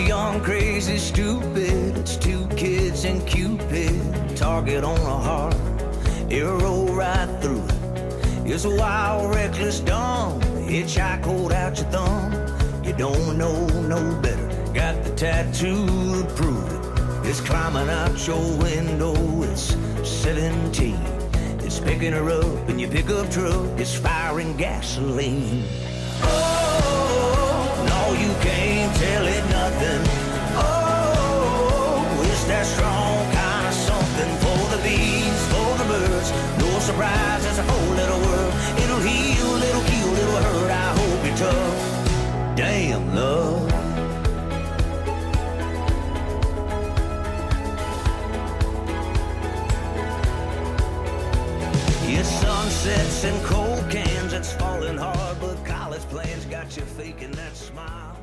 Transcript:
young, crazy, stupid. It's two kids and Cupid. Target on a heart, arrow right through it. It's a wild, reckless, dumb hitchhike, hold out your thumb. You don't know no better. Got the tattoo to prove it. It's climbing out your window. It's 17. It's picking her up in your pickup truck. It's firing gasoline. Oh, no, you can't tell it nothing. Oh, it's that strong kind of something for the bees, for the birds. No surprise, it's a whole little world. It'll heal, it'll kill, it'll hurt. I hope you're tough. Damn, love. Your sunsets and cold cans, it's falling hard, but college plans got you faking that smile.